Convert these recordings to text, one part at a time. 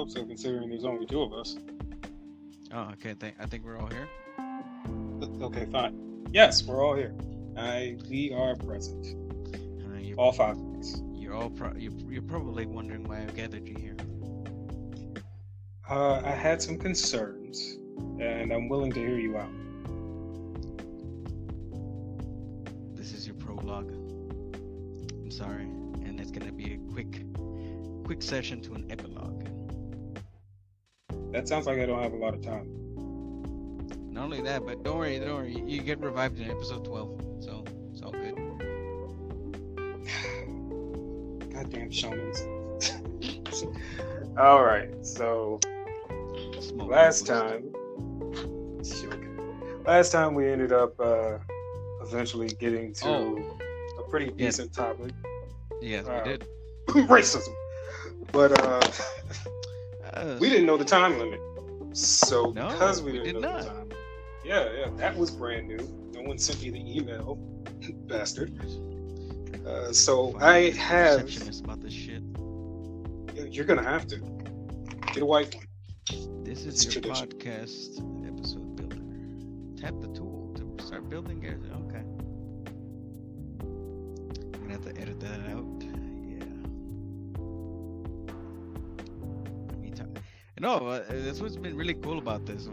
so considering there's only two of us. Oh, okay. I think we're all here. Okay, fine. Yes, we're all here. We are present. All five of us. You're probably wondering why I gathered you here. I had some concerns, and I'm willing to hear you out. This is your prologue. I'm sorry, and it's gonna be a quick session to an epilogue. That sounds like I don't have a lot of time. Not only that, but don't worry. You get revived in episode 12, so it's all good. Goddamn shonens. All right, so last time we ended up eventually getting to a pretty decent topic. Yes, we did. Racism. But we didn't know the time limit. So because we didn't know the time. Yeah, that was brand new. No one sent me the email, bastard. So I have. Receptionist about this shit. You're gonna have to get a white one. This is your podcast episode builder. Tap the tool to start building it. Okay. I'm gonna have to edit that out. Yeah. That's what's been really cool about this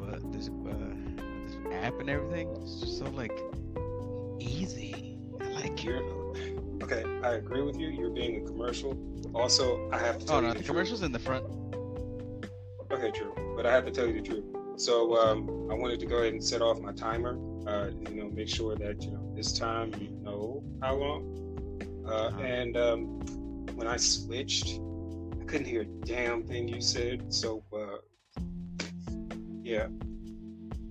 app and everything. It's just so like easy. I like it. Okay, I agree with you. You're being a commercial. Also, I have to tell you the commercial's in the front. Okay, true. But I have to tell you the truth. So I wanted to go ahead and set off my timer. Make sure that this time you know how long. And when I switched, I couldn't hear a damn thing you said. So yeah,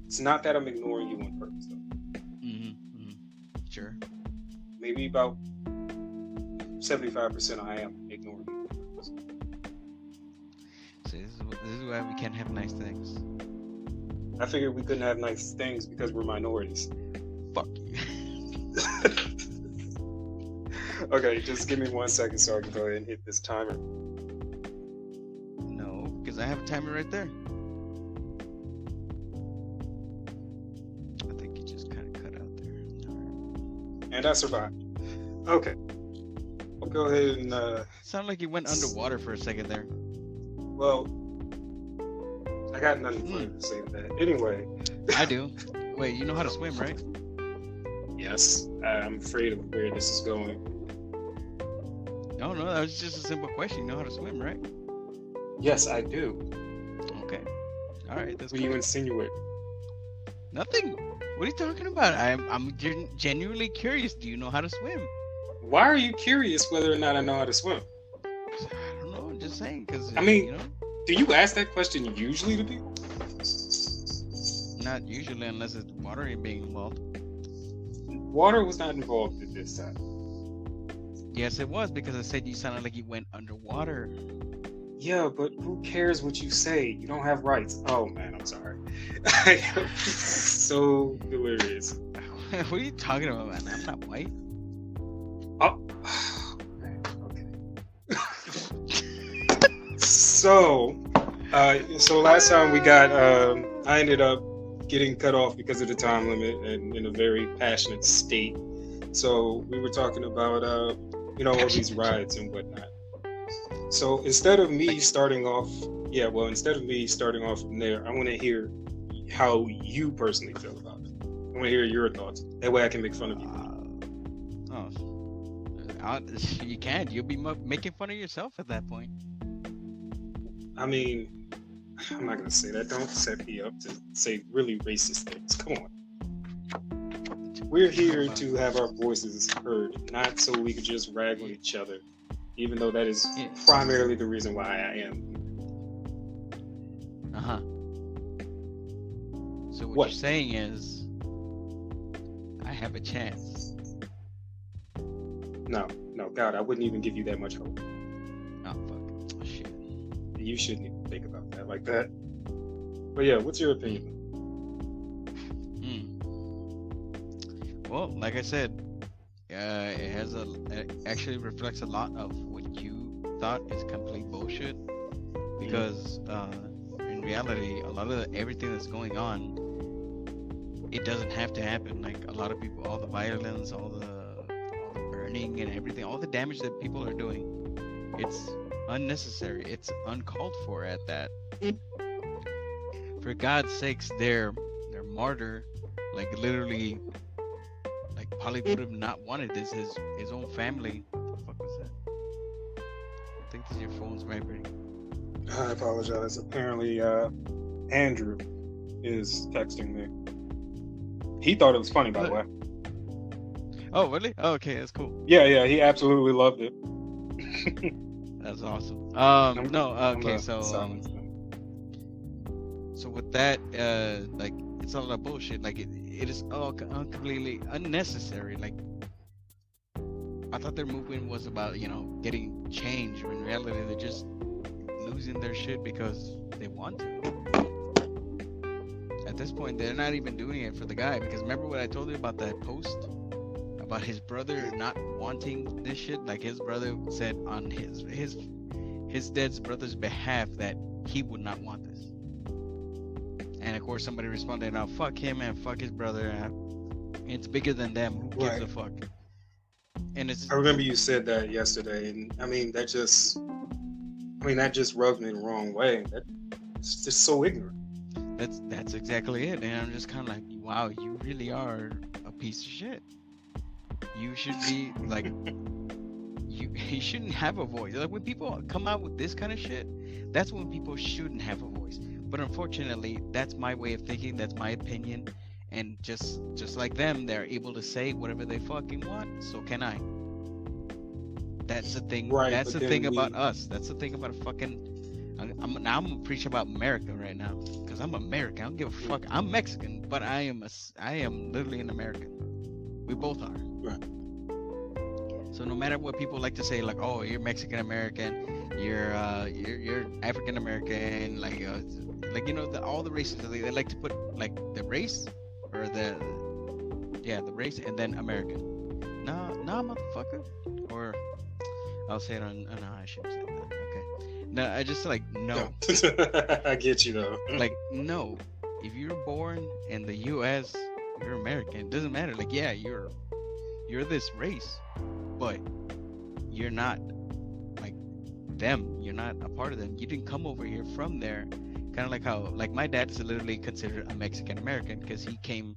it's not that I'm ignoring you on purpose, though. Sure. Maybe about 75% I am ignoring you. So this is why we can't have nice things. I figured we couldn't have nice things because we're minorities. Fuck you. Okay, just give me 1 second so I can go ahead and hit this timer. No, because I have a timer right there. I think you just kind of cut out there. And I survived. Okay. I'll go ahead and... Sounded like you went underwater for a second there. Well, I got nothing further to say to that. Anyway. I do. Wait, you know how to swim, right? Yes. I'm afraid of where this is going. No, that was just a simple question. You know how to swim, right? Yes, I do. Okay. All right. That's what do you insinuate? Nothing. What are you talking about? I'm genuinely curious. Do you know how to swim? Why are you curious whether or not I know how to swim? I don't know. I'm just saying. Because do you ask that question usually to people? Not usually, unless it's water being involved. Water was not involved at this time. Yes, it was, because I said you sounded like you went underwater. Yeah, but who cares what you say? You don't have rights. Oh man, I'm sorry. So delirious. What are you talking about, man? I'm not white. Oh, man, okay. So last time we got, I ended up getting cut off because of the time limit and in a very passionate state. So we were talking about, all these rides and whatnot. So instead of me starting off from there, I want to hear how you personally feel about it. I want to hear your thoughts. That way I can make fun of you. You can't. You'll be making fun of yourself at that point. I mean, I'm not going to say that. Don't set me up to say really racist things. Come on. We're here to have our voices heard, not so we could just rag on each other, even though that is primarily the reason why I am. Uh-huh. So what you're saying is, I have a chance. No, God, I wouldn't even give you that much hope. Oh, fuck. Oh, shit. You shouldn't even think about that like that. But yeah, what's your opinion? Well, like I said, it actually reflects a lot of what you thought is complete bullshit. because in reality, a lot of everything that's going on, it doesn't have to happen. Like a lot of people, all the violence, all the burning and everything, all the damage that people are doing, it's unnecessary. It's uncalled for at that. For God's sakes, their martyr, like literally, like probably would have not wanted this. His own family. What the fuck was that? I think this your phone's vibrating. I apologize. Apparently, Andrew is texting me. He thought it was funny, by the way. Oh, really? Oh, okay, that's cool. Yeah, he absolutely loved it. That's awesome. So with that, like, it's all that bullshit. Like, it is all completely unnecessary. Like, I thought their movement was about, getting change, when in reality they're just losing their shit because they want to. At this point, they're not even doing it for the guy, because remember what I told you about that post about his brother not wanting this shit? Like, his brother said on his dead brother's behalf that he would not want this. And of course somebody responded, "Now fuck him and fuck his brother. It's bigger than them. Who gives a fuck?" And I remember you said that yesterday, and that just rubbed me the wrong way. It's just so ignorant. That's exactly it. And I'm just kind of like, wow, you really are a piece of shit. You should be like, you shouldn't have a voice. Like, when people come out with this kind of shit, that's when people shouldn't have a voice. But unfortunately, that's my way of thinking. That's my opinion. And just like them, they're able to say whatever they fucking want. So can I. That's the thing. Right, that's the thing about us. That's the thing about a fucking. I'm gonna preach about America right now, because I'm American. I don't give a fuck. I'm Mexican, but I am literally an American. We both are. Right. So no matter what people like to say, like, oh, you're Mexican American, you're African American, like all the races, they like to put like the race or the race and then American. Nah, motherfucker. Or I'll say it on. Oh, no, I shouldn't say that. Okay. No, I just like no. I get you though. Like, no. If you're born in the U.S., you're American. It doesn't matter. Like, yeah, you're this race, but you're not like them. You're not a part of them. You didn't come over here from there. Kind of like how, like, my dad's literally considered a Mexican American because he came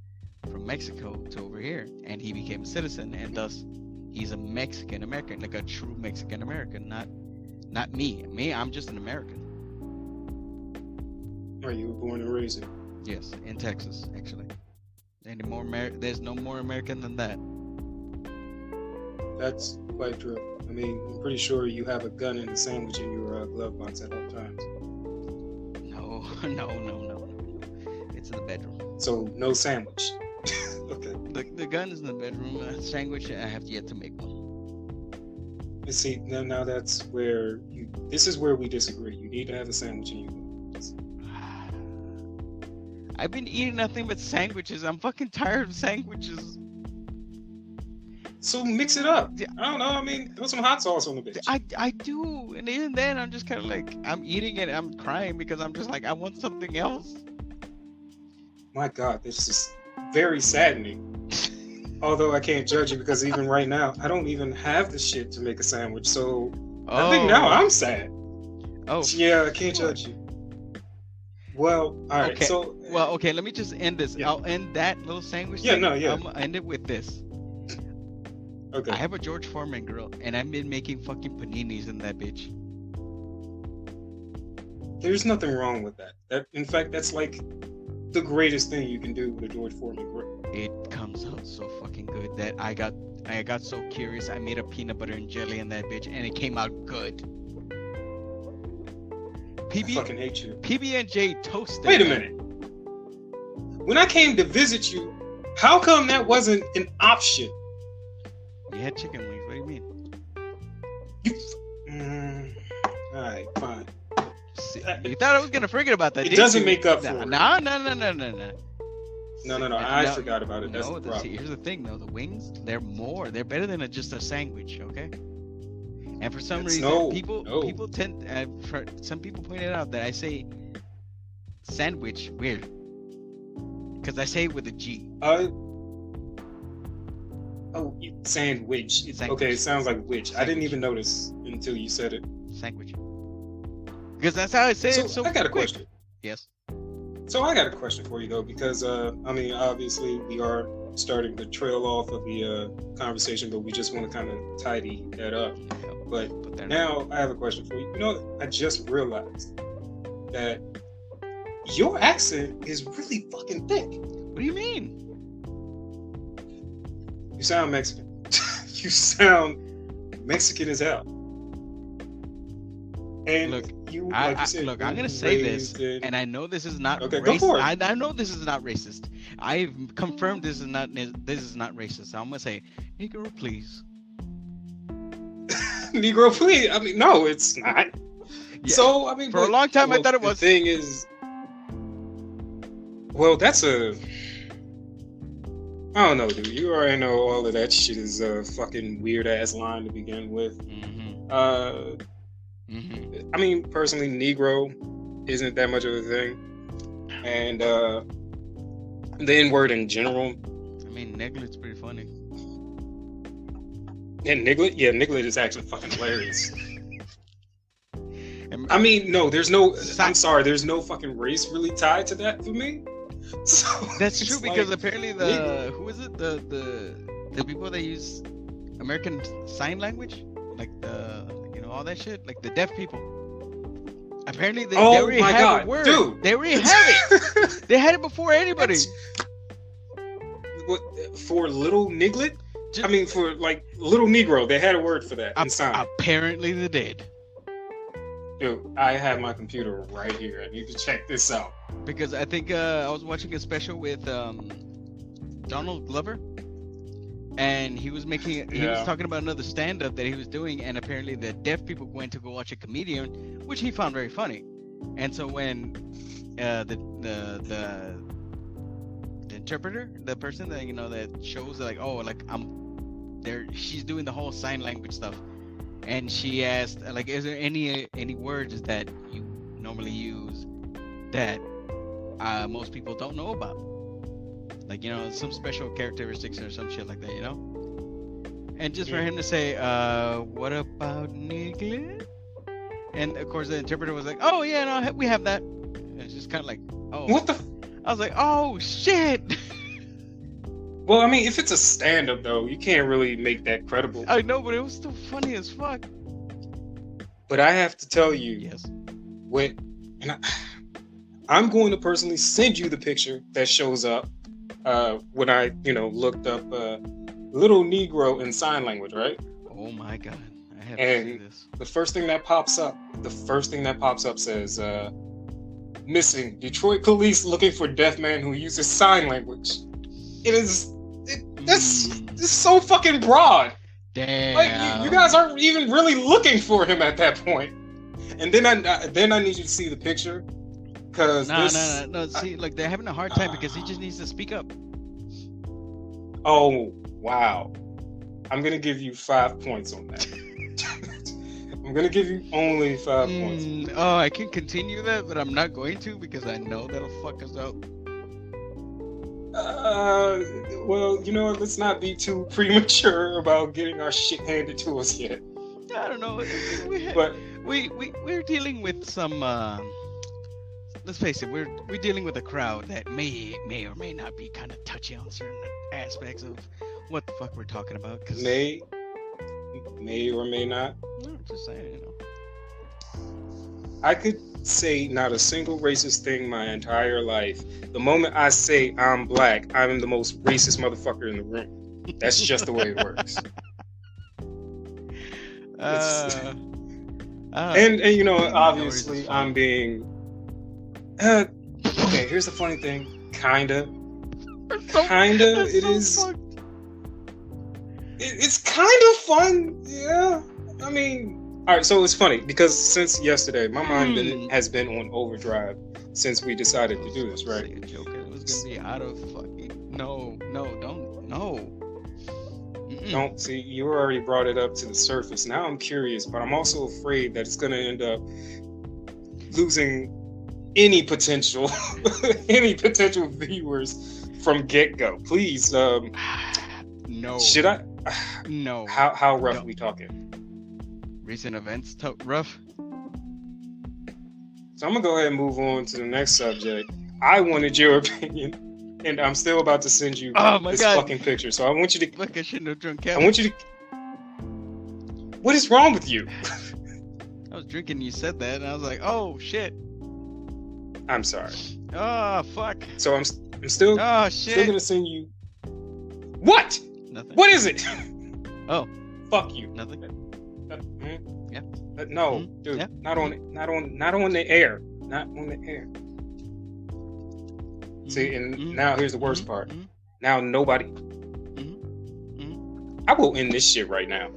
from Mexico to over here, and he became a citizen, and thus he's a Mexican American, like a true Mexican American, not me. Me, I'm just an American. Are you born and raised here? Yes, in Texas, actually. There's no more American than that. That's quite true. I mean, I'm pretty sure you have a gun and a sandwich in your glove box at all times. No. It's in the bedroom. So no sandwich. Okay. The gun is in the bedroom. Sandwich, I have yet to make one. You see, now that's where this is where we disagree. You need to have a sandwich in your box. I've been eating nothing but sandwiches. I'm fucking tired of sandwiches. So mix it up. I don't know. I mean, put some hot sauce on the bitch. I do, and even then, I'm just kind of like, I'm eating it. I'm crying because I'm just like, I want something else. My God, this is very saddening. Although I can't judge you because even right now, I don't even have the shit to make a sandwich. So I think now I'm sad. Oh. Yeah, I can't judge you. Well, all right. Okay. So. Well, okay. Let me just end this. Yeah. I'll end that little sandwich. Yeah. thing. No. Yeah. I'm gonna end it with this. Okay. I have a George Foreman grill, and I've been making fucking paninis in that bitch. There's nothing wrong with that. In fact, that's like the greatest thing you can do with a George Foreman grill. It comes out so fucking good that I got so curious. I made a peanut butter and jelly in that bitch, and it came out good. I fucking hate you. PB&J toasted. Wait a minute. When I came to visit you, how come that wasn't an option? You had chicken wings. What do you mean? All right, fine. See, you thought I was gonna forget about that? It doesn't make up for it. No. No. I forgot about it. That's the problem. Here's the thing, though. The wings, they're better than just a sandwich. Okay. And for some That's reason, no. people tend. Some people pointed out that I say sandwich weird because I say it with a G. Sandwich. Okay, it sounds like witch. I didn't even notice until you said it. Sandwich. Because that's how I say it. So I got a quick. question. Yes. So I got a question for you though, because I mean, obviously we are starting to trail off of the conversation, but we just want to kind of tidy that up. Yeah, but now I have a question for you. You know, I just realized that your accent is really fucking thick. What do you mean? You sound Mexican. You sound Mexican as hell. And look, you, like you said, look, I'm gonna say this, and I know this is not racist. I know this is not racist. I've confirmed this is not racist. So I'm gonna say, Negro, please. Negro, please. I mean, no, it's not. Yeah. So I mean, for a long time, I thought it was. The thing is, well, that's a. I don't know, dude. You already know all of that shit is a fucking weird ass line to begin with. I mean, personally, Negro isn't that much of a thing, and the N-word in general. I mean, Niglet's pretty funny. And Niglet, yeah, Niglet is actually fucking hilarious. I mean, no, there's no. I'm sorry, there's no fucking race really tied to that for me. So that's true because apparently who is it? The people that use American Sign Language, like all that shit, like the deaf people. Apparently they already have a word. Dude. They already have it. They had it before anybody. What, for little Niglet? I mean, for like little Negro, they had a word for that. Apparently they did. Dude, I have my computer right here. I need to check this out. Because I think I was watching a special with Donald Glover, and he was talking about another stand-up that he was doing, and apparently the deaf people went to go watch a comedian, which he found very funny. And so when the interpreter, the person that that shows like, oh, like I'm there, she's doing the whole sign language stuff, and she asked like, is there any words that you normally use that most people don't know about, like some special characteristics or some shit like that, and just for him to say, what about Niglet? And of course the interpreter was like, oh yeah, no, we have that. And it's just kind of like, oh, what the I was like, oh shit. Well, I mean, if it's a stand-up though, you can't really make that credible. I know, but it was still funny as fuck. But I have to tell you, yes, I'm going to personally send you the picture that shows up when I, looked up little Negro in sign language, right? Oh my god, I have to see this. The first thing that pops up says, missing Detroit police looking for deaf man who uses sign language. It's so fucking broad. Damn. Like you guys aren't even really looking for him at that point. And then I need you to see the picture. No. See, like they're having a hard time because he just needs to speak up. Oh wow! I'm gonna give you 5 points on that. I'm gonna give you only 5 points. Oh, I can continue that, but I'm not going to because I know that'll fuck us up. Well, let's not be too premature about getting our shit handed to us yet. I don't know. We're dealing with some. Let's face it, we're dealing with a crowd that may or may not be kind of touchy on certain aspects of what the fuck we're talking about. Cause may or may not. No, just saying, I could say not a single racist thing my entire life. The moment I say I'm black, I'm the most racist motherfucker in the room. That's just the way it works. And obviously I'm being. Okay, here's the funny thing. Kinda. It is. It's kind of fun. Yeah. I mean, all right. So it's funny because since yesterday, my mind has been on overdrive since we decided to do this, right? It was gonna be out of fucking. No, don't. don't see. You already brought it up to the surface. Now I'm curious, but I'm also afraid that it's going to end up losing any potential, any potential viewers from get go. Please, no. Should I? No. How rough are we talking? Recent events, rough. So I'm gonna go ahead and move on to the next subject. I wanted your opinion, and I'm still about to send you this fucking picture. So I want you to. Look, I shouldn't have drunk. I want you to. What is wrong with you? I was drinking. You said that, and I was like, "Oh shit." I'm sorry. Oh fuck. So I'm still. Oh shit. Still gonna send you. What? Nothing. What is it? Oh. Fuck you. Nothing. Yeah. No, dude. Yeah. Not on the air. Not on the air. See, and now here's the worst part. Now nobody. I will end this shit right now.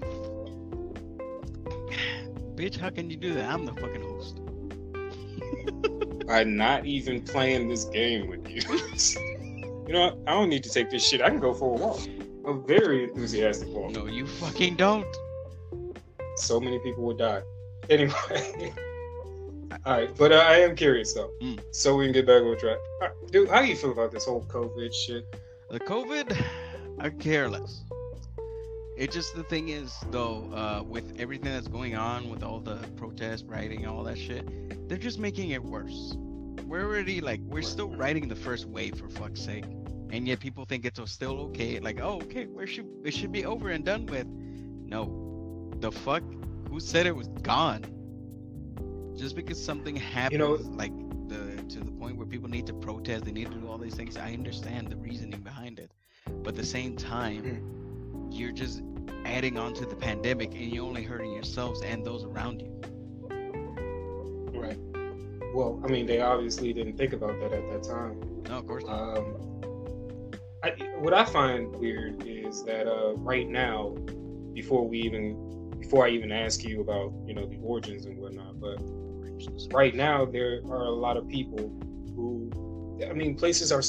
Bitch, how can you do that? I'm the fucking host. I'm not even playing this game with you. You know what? I don't need to take this shit. I can go for a walk. A very enthusiastic walk. No, you fucking don't. So many people would die. Anyway. Alright, but I am curious though. So we can get back on track. Right, dude, how do you feel about this whole COVID shit? The COVID, I care less. It just, the thing is though, with everything that's going on, with all the protest, rioting, all that shit, they're just making it worse. We're already we're still riding the first wave, for fuck's sake. And yet people think it's still okay. Like, oh, okay, it should be over and done with. No. The fuck? Who said it was gone? Just because something happened, to the point where people need to protest, they need to do all these things. I understand the reasoning behind it. But at the same time, you're just adding on to the pandemic and you're only hurting yourselves and those around you. Right. Well, I mean, they obviously didn't think about that at that time. No, of course not. What I find weird is that right now, before I even ask you about, the origins and whatnot, but right now there are a lot of people who, I mean, places are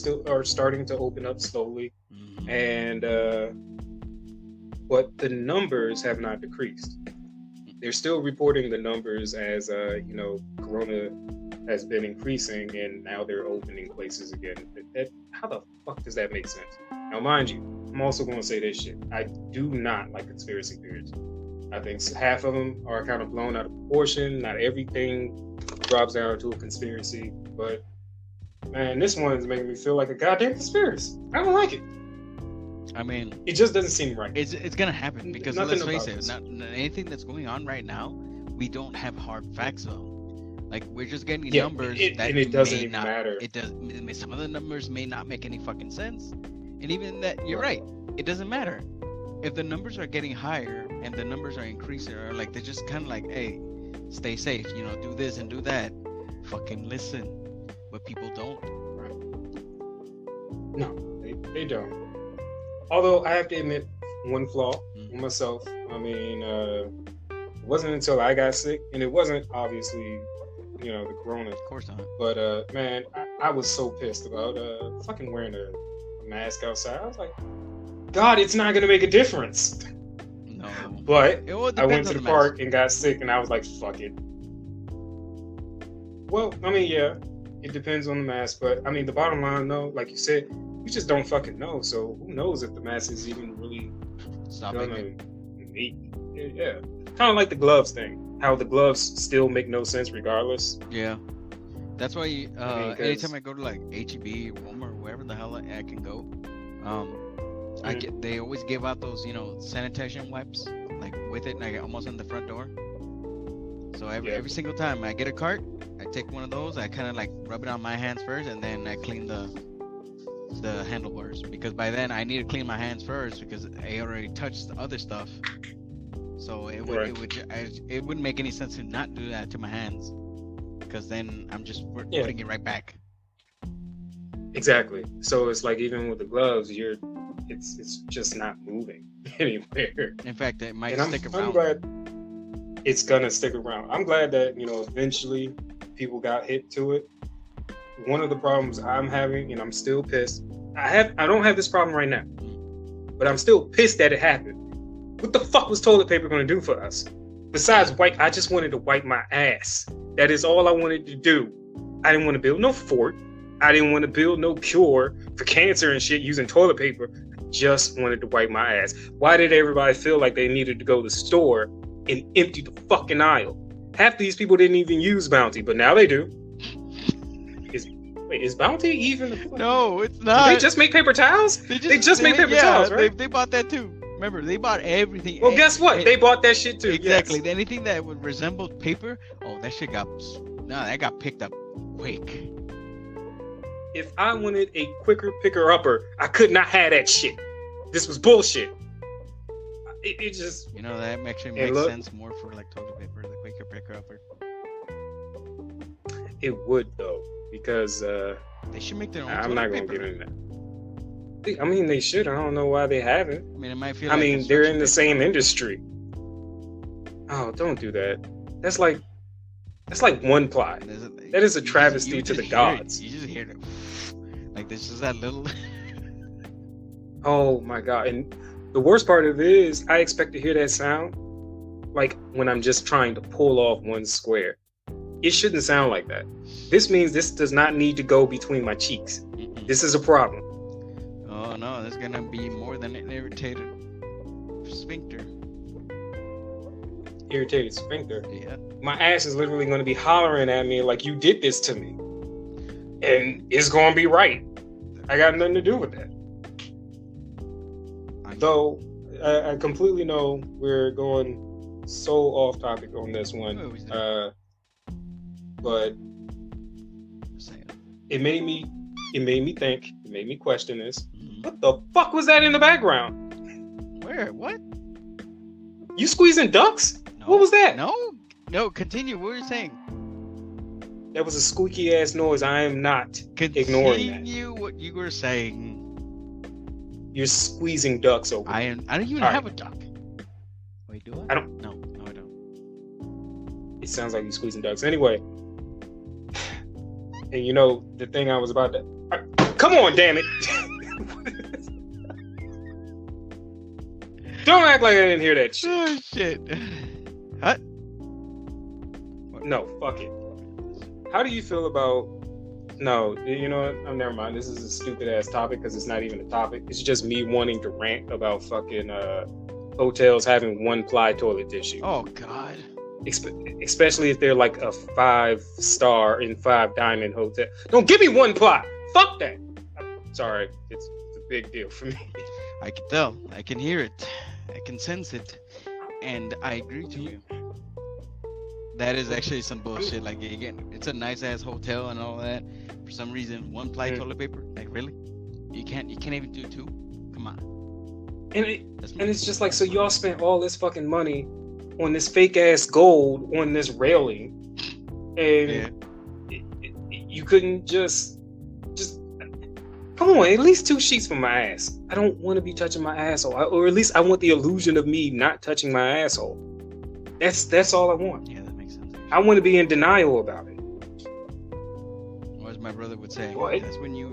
starting to open up slowly, and but the numbers have not decreased. They're still reporting the numbers as Corona has been increasing, and now they're opening places again. How the fuck does that make sense? Now, mind you, I'm also going to say this shit. I do not like conspiracy theories. I think half of them are kind of blown out of proportion. Not everything drops down to a conspiracy, but man, this one is making me feel like a goddamn conspiracy. I don't like it. I mean, it just doesn't seem right. It's gonna happen because let's face it, anything that's going on right now, we don't have hard facts on. Like, we're just getting numbers and it doesn't even matter. It does. Some of the numbers may not make any fucking sense, and even that, you're right. It doesn't matter if the numbers are getting higher and the numbers are increasing, or they're just kind of like, hey, stay safe. Do this and do that. Fucking listen, but people don't. Right. No, they don't. Although I have to admit one flaw with myself. I mean, it wasn't until I got sick, and it wasn't obviously, the corona. Of course not. But man, I was so pissed about fucking wearing a mask outside. I was like, God, it's not gonna make a difference. No. But I went to the park and got sick, and I was like, fuck it. Well, I mean, yeah, it depends on the mask, but I mean, the bottom line, though, like you said, we just don't fucking know. So who knows if the mask is even really gonna meet? Yeah, kind of like the gloves thing. How the gloves still make no sense regardless. Yeah, that's why anytime I go to H-E-B, Walmart, wherever the hell I can go, they always give out those sanitation wipes with it, almost on the front door. So every single time I get a cart, I take one of those. I kind of rub it on my hands first, and then I clean the handlebars, because by then I need to clean my hands first because I already touched the other stuff. So it wouldn't make any sense to not do that to my hands, because then I'm just putting it right back. Exactly. So it's like, even with the gloves, it's just not moving anywhere. In fact, it might stick around. I'm glad it's gonna stick around. I'm glad that eventually people got hit to it. One of the problems I'm having, and I'm still pissed. I don't have this problem right now, but I'm still pissed that it happened. What the fuck was toilet paper going to do for us? Besides wipe, I just wanted to wipe my ass. That is all I wanted to do. I didn't want to build no fort. I didn't want to build no cure for cancer and shit using toilet paper. I just wanted to wipe my ass. Why did everybody feel like they needed to go to the store and empty the fucking aisle? Half these people didn't even use Bounty, but now they do. Is Bounty even? No, it's not. Did they just make paper towels? They just make paper towels, right? They bought that too. Remember, they bought everything. Well, guess what? They bought that shit too. Exactly. Yes. Anything that would resemble paper, that shit that got picked up quick. If I wanted a quicker picker-upper, I could not have that shit. This was bullshit. It just... That actually makes sense more for like toilet paper, the quicker picker-upper. It would, though, because... they should make their own I'm not going to get into that. I mean, they should. I don't know why they haven't. I mean, it might feel they're in the same industry. Oh, don't do that. That's like one ply. That is a travesty to the gods. You just hear it. Like, this is that little... Oh, my God. And the worst part of it is, I expect to hear that sound like when I'm just trying to pull off one square. It shouldn't sound like that. This means this does not need to go between my cheeks. Mm-mm. This is a problem. Oh, no. There's going to be more than an irritated sphincter. Irritated sphincter? Yeah. My ass is literally going to be hollering at me like, you did this to me. And it's going to be right. I got nothing to do with that. Though, I completely know we're going so off topic on this one. But it made me think, it made me question this. Mm-hmm. What the fuck was that in the background? Where? What? You squeezing ducks? No. What was that? No, continue. What were you saying? That was a squeaky ass noise. I am not ignoring that. Continue what you were saying. You're squeezing ducks over. I don't even have a duck. Wait, do I? I don't. No, I don't. It sounds like you're squeezing ducks. Anyway. And the thing I was about to... Come on, damn it. Don't act like I didn't hear that shit. Oh, shit. What? No, fuck it. How do you feel about... No, you know what? Never mind. This is a stupid ass topic because it's not even a topic. It's just me wanting to rant about fucking hotels having one ply toilet tissue. Oh God. Especially if they're like a 5-star and 5-diamond hotel. Don't give me one ply. Fuck that. I'm sorry, it's a big deal for me. I can tell. I can hear it. I can sense it, and I agree to you. That is actually some bullshit. Like, again, it's a nice ass hotel and all that. For some reason, one ply toilet paper. Like, really? You can't even do two? Come on. And it's just like, so y'all spent all this fucking money on this fake ass gold on this railing, and you couldn't just come on, at least 2 sheets for my ass. I don't want to be touching my asshole, or at least I want the illusion of me not touching my asshole. That's all I want. Yeah, that makes sense. I want to be in denial about it. Or as my brother would say, what? That's when you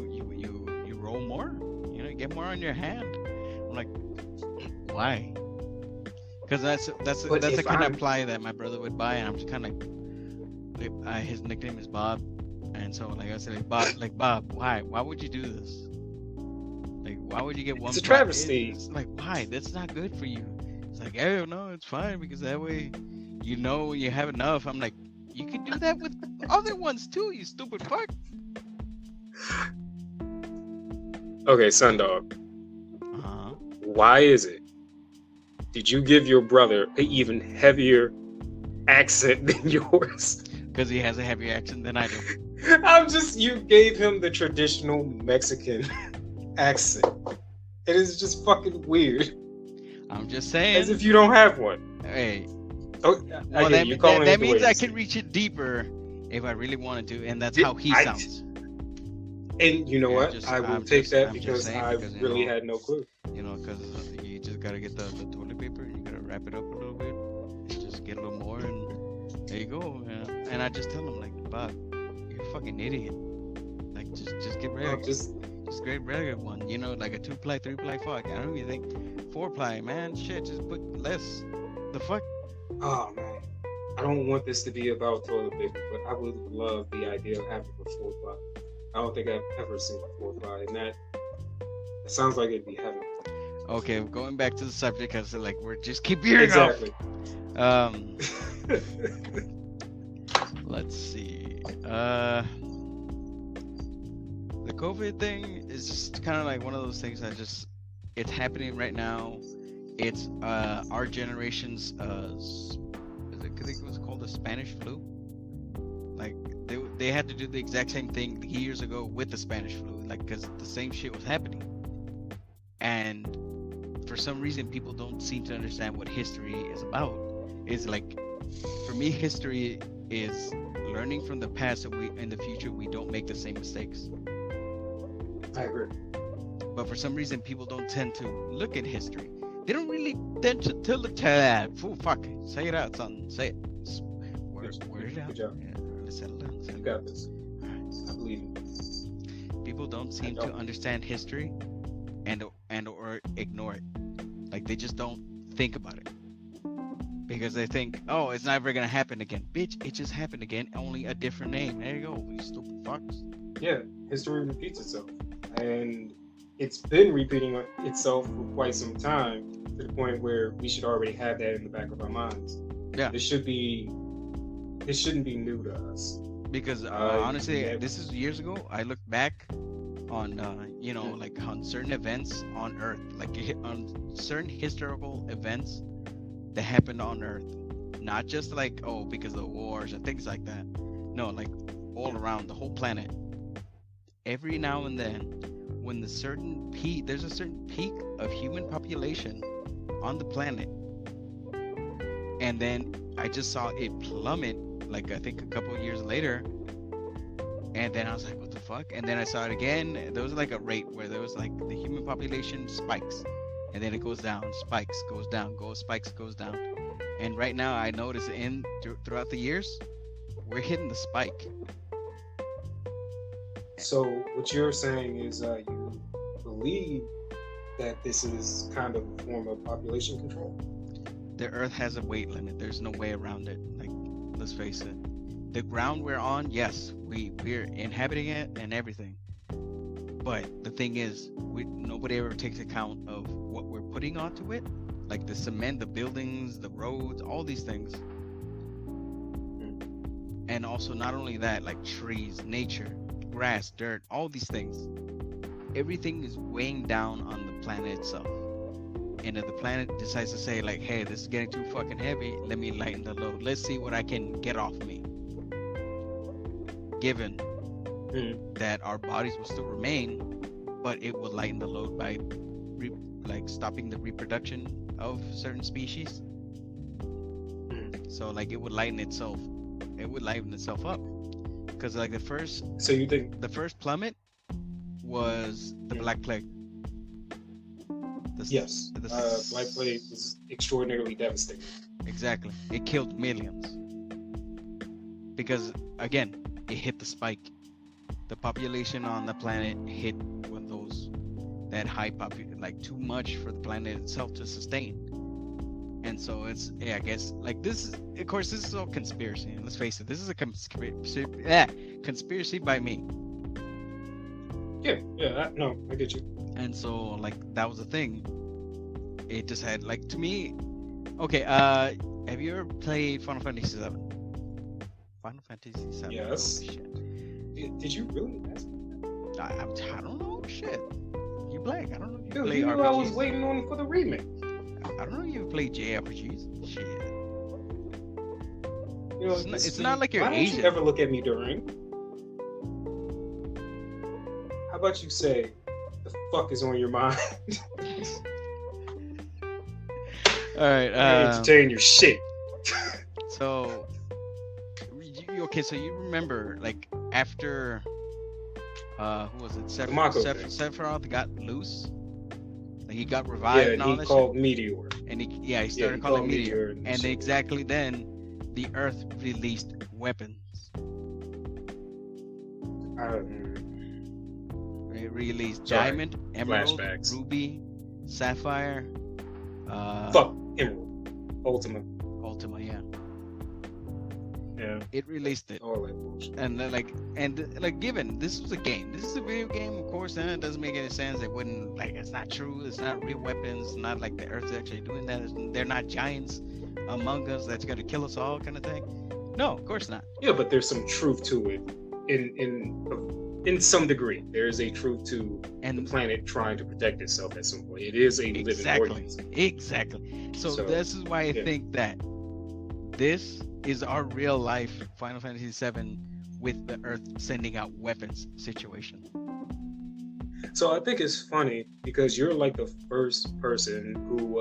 roll more. You get more on your hand. I'm like, why? Because that's the kind of ply that my brother would buy, and I'm just kind of like, his nickname is Bob, and so like I said, Bob, why would you do this? Like, why would you get one? It's a travesty. It's like, why? That's not good for you. It's like, oh no, it's fine because that way, you have enough. I'm like, you can do that with other ones too, you stupid fuck. Okay, Sundog. Uh-huh. Why is it? Did you give your brother an even heavier accent than yours? Because he has a heavier accent than I do. You gave him the traditional Mexican accent. It is just fucking weird. I'm just saying. As if you don't have one. Hey. Oh, well, that means I can reach it deeper if I really wanted to, and that's how he sounds. And you know what? I will take that because I really had no clue. Because you just gotta get the toilet paper, you gotta wrap it up a little bit, and just get a little more, and there you go. And I just tell him, like, Bob, you're a fucking idiot. Like, just get ready. Just great regular one, like a 2-ply, 3-ply. Fuck, I don't even think 4-ply, man. Shit, just put less. The fuck? Oh man, I don't want this to be about toilet paper, but I would love the idea of having a 4-ply. I don't think I've ever seen a 4-ply, and that sounds like it'd be heaven. Okay, going back to the subject, because like we're just keep veering Exactly. off. Let's see. The COVID thing is just kind of like one of those things that it's happening right now. It's our generation's I think it was called the Spanish flu. Like they had to do the exact same thing years ago with the Spanish flu, like because the same shit was happening. And for some reason, people don't seem to understand what history is about. Is like, for me, history is learning from the past so in the future we don't make the same mistakes. I agree. But for some reason, people don't tend to look at history. They don't really tend to tell the tale. Fuck it. Say it out, son. Say it. Word it out. Good job. Yeah, let's settle down. You got this. I believe you. People don't seem to understand history and or ignore it. Like they just don't think about it. Because they think, oh, it's never gonna happen again. Bitch, it just happened again, only a different name. There you go, you stupid fucks. Yeah, history repeats itself. And it's been repeating itself for quite some time, to the point where we should already have that in the back of our minds. Yeah. This shouldn't be new to us. Because honestly, this is years ago. I look back on like on certain events on Earth, like on certain historical events that happened on Earth, not just like because of wars and things like that. No, like all around the whole planet. Every now and then, when there's a certain peak of human population on the planet, and then I just saw it plummet, like I think a couple of years later, and then I was like, what the fuck? And then I saw it again. There was like a rate where there was like the human population spikes, and then it goes down, spikes, goes down, spikes, goes down. And right now I notice throughout the years, we're hitting the spike. So what you're saying is you believe that this is kind of a form of population control? The Earth has a weight limit. There's no way around it. Like, let's face it. The ground we're on, yes, we're inhabiting it and everything. But the thing is, nobody ever takes account of what we're putting onto it. Like the cement, the buildings, the roads, all these things. And also, not only that, like trees, nature, grass, dirt, all these things. Everything is weighing down on the planet itself. And if the planet decides to say like, hey, this is getting too fucking heavy, let me lighten the load. Let's see what I can get off me. Given that our bodies will still remain, but it will lighten the load by stopping the reproduction of certain species. So like it would lighten itself. It would lighten itself up. Because like the first plummet was the Black Plague. Yes. Black Plague was extraordinarily devastating. Exactly. It killed millions. Because again, it hit the spike. The population on the planet hit with that high like too much for the planet itself to sustain. And so it's, I guess, like this is, of course, this is all conspiracy. And let's face it, this is a conspiracy by me. Yeah, no, I get you. And so, like, that was the thing. It just had, like, to me, okay, have you ever played Final Fantasy VII? Final Fantasy VII? Yes. Oh, shit. Did you really ask me that? I don't know, shit. You black, I don't know if you Dude, play you knew RPGs. I was waiting on for the remake. I don't know if you play JRPGs. Shit. You know, It's not like you're why Asian. Don't you ever look at me during? How about you say, the fuck is on your mind? Alright, entertain your shit. So, so you remember, like, after, who was it? Sephiroth got loose? Like, he got revived and all that shit? he called Meteor. And he started calling Meteor. And exactly then, the Earth released weapons. It released Sorry. Diamond, Emerald, Flashbacks. Ruby, Sapphire, Fuck Emerald. Ultima. Yeah. Yeah. It released it. All that bullshit. And given this was a game, this is a video game, of course, and it doesn't make any sense. It wouldn't, like, it's not true. It's not real weapons. Not like the Earth's actually doing that. They're not giants among us that's gonna kill us all, kind of thing. No, of course not. Yeah, but there's some truth to it. In some degree, there is a truth to the planet trying to protect itself at some point. It is a living organism. Exactly. So this is why I think that this is our real life Final Fantasy VII with the Earth sending out weapons situation. So I think it's funny because you're like the first person who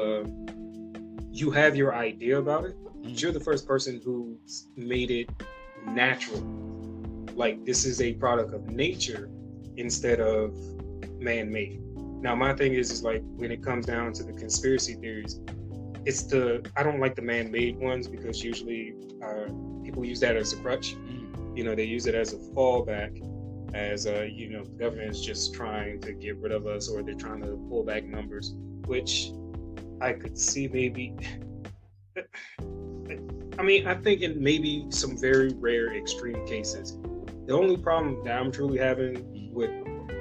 you have your idea about it. But you're the first person who made it natural. Like, this is a product of nature instead of man-made. Now, my thing is like, when it comes down to the conspiracy theories, I don't like the man-made ones because usually people use that as a crutch. You know, they use it as a fallback, as you know, the government is just trying to get rid of us, or they're trying to pull back numbers, which I could see maybe. I mean, I think in maybe some very rare extreme cases. The only problem that I'm truly having with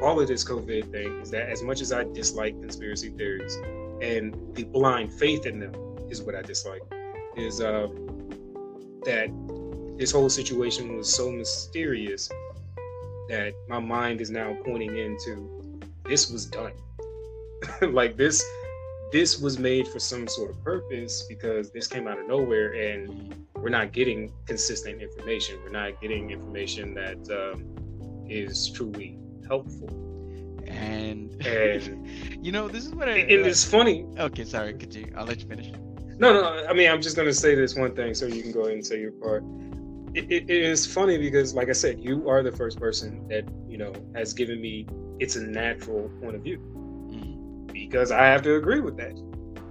all of this COVID thing is that as much as I dislike conspiracy theories and the blind faith in them is what I dislike, is that this whole situation was so mysterious that my mind is now pointing into this was done. Like this was made for some sort of purpose because this came out of nowhere and we're not getting consistent information. We're not getting information that is truly helpful. And you know, this is what it's funny. Okay, sorry, continue. I'll let you finish. No. I mean, I'm just going to say this one thing so you can go ahead and say your part. It is funny because, like I said, you are the first person that, you know, has given me it's a natural point of view. Because I have to agree with that.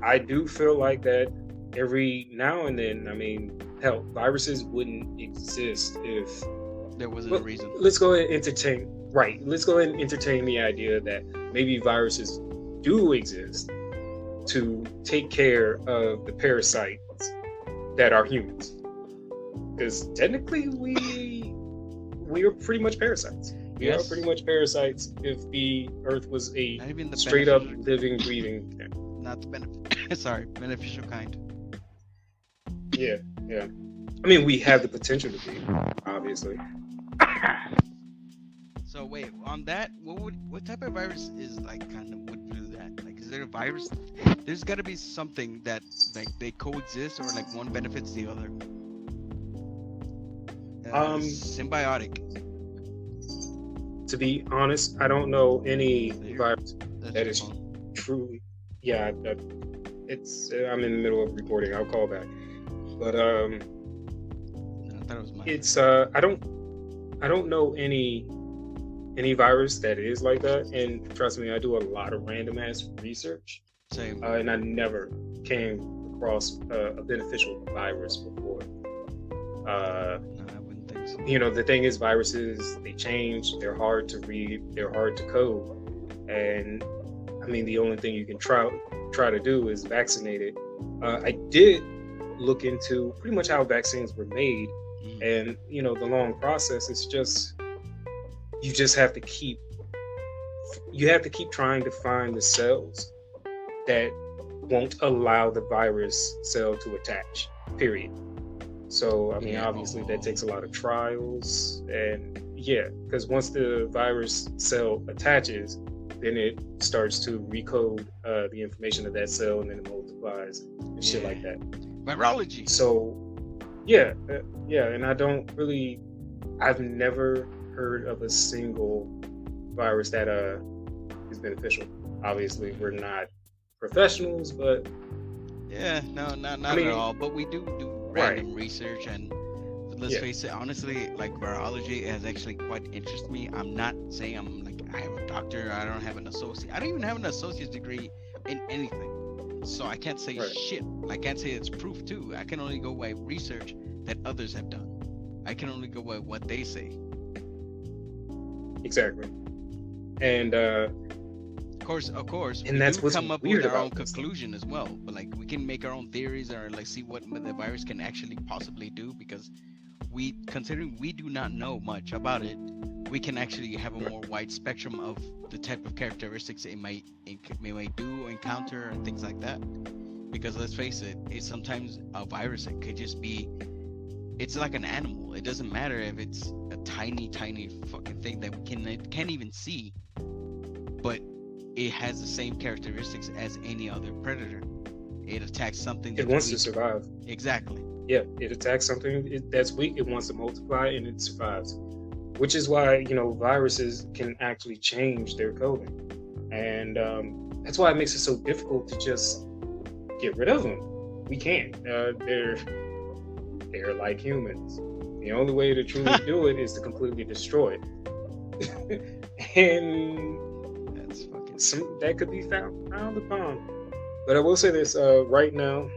I do feel like that every now and then. I mean, hell, viruses wouldn't exist if there wasn't a reason. Let's go ahead and entertain. Right. Let's go ahead and entertain the idea that maybe viruses do exist to take care of the parasites that are humans. Because technically, we are pretty much parasites. We are pretty much parasites if the Earth was a straight up living, breathing. Not the beneficial kind. Yeah. I mean, we have the potential to be, obviously. So wait, on that, what type of virus is like kind of would do that? Like, is there a virus? There's got to be something that like they coexist or like one benefits the other. Symbiotic. To be honest, I don't know any virus that is truly. Yeah, it's. I'm in the middle of recording. I'll call back. But I thought it was mine. It's. I don't know any virus that is like that. And trust me, I do a lot of random ass research. Same. And I never came across a beneficial virus before. You know, the thing is, viruses, they change, they're hard to read, they're hard to code. And I mean, the only thing you can try to do is vaccinate it. I did look into pretty much how vaccines were made. And, you know, the long process is just, you have to keep trying to find the cells that won't allow the virus cell to attach, period. So, I mean, obviously that takes a lot of trials and because once the virus cell attaches, then it starts to recode the information of that cell and then it multiplies and shit like that. Virology. So, and I've never heard of a single virus that is beneficial. Obviously, we're not professionals, but not at all. But we do random research, and let's face it, honestly, like virology has actually quite interested me. I'm not saying I have a doctor. I don't have an associate. I don't even have an associate's degree in anything, so I can't say shit. I can't say it's proof too. I can only go by research that others have done. I can only go by what they say. Exactly. And Of course, we and that's do what's come up weird with our own about this. conclusion as well. But like, we can make our own theories or like see what the virus can actually possibly do because considering we do not know much about it, we can actually have a more wide spectrum of the type of characteristics it might do or encounter and things like that. Because let's face it, it's sometimes a virus. It could just be. It's like an animal. It doesn't matter if it's a tiny, tiny fucking thing that can't even see, but it has the same characteristics as any other predator. It attacks something It that's wants to weak. survive. Exactly. Yeah, it attacks something that's weak. It wants to multiply, and it survives. Which is why viruses can actually change their coding, and that's why it makes it so difficult to just get rid of them. We can't. They're like humans. The only way to truly do it is to completely destroy it, and That's fucking. that could be found upon. But I will say this: right now,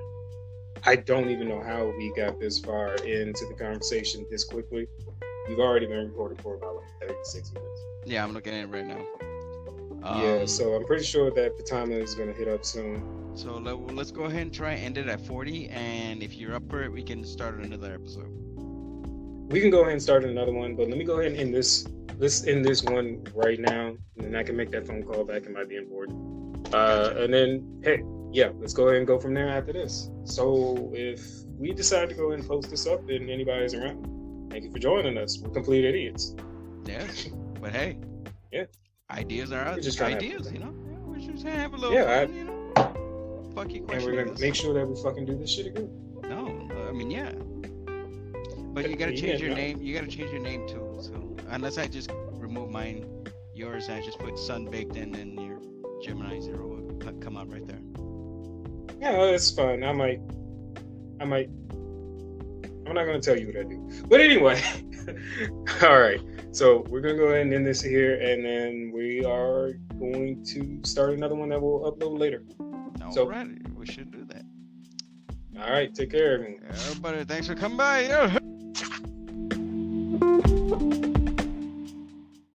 I don't even know how we got this far into the conversation this quickly. We've already been recording for about like 36 minutes. Yeah, I'm looking at it right now. Yeah, so I'm pretty sure that the timer is going to hit up soon. So let's go ahead and try and end it at 40, and if you're up for it, we can start another episode. We can go ahead and start another one, but let me go ahead and end this. Let's end this one right now, and then I can make that phone call back. It might be important. Gotcha. And then, hey, yeah, let's go ahead and go from there after this. So if we decide to go ahead and post this up and anybody's around, thank you for joining us. We're complete idiots. Yes, but hey, Yeah, ideas are we're just trying ideas, to you know. Yeah, we're just trying to have a little Yeah, fun, you know. Fuck you, and question we're gonna make sure that we fucking do this shit again. No, I mean yeah, but you gotta Yeah, change your no. name. You gotta change your name too. So unless I just remove yours, and I just put Sunbaked and then your Gemini 0 will come out right there. Yeah, that's fine. I might. I'm not gonna tell you what I do. But anyway, all right. So we're gonna go ahead and end this here, and then we are going to start another one that we'll upload later. So- Alright, we should do that. All right. Take care, everyone. Everybody, thanks for coming by.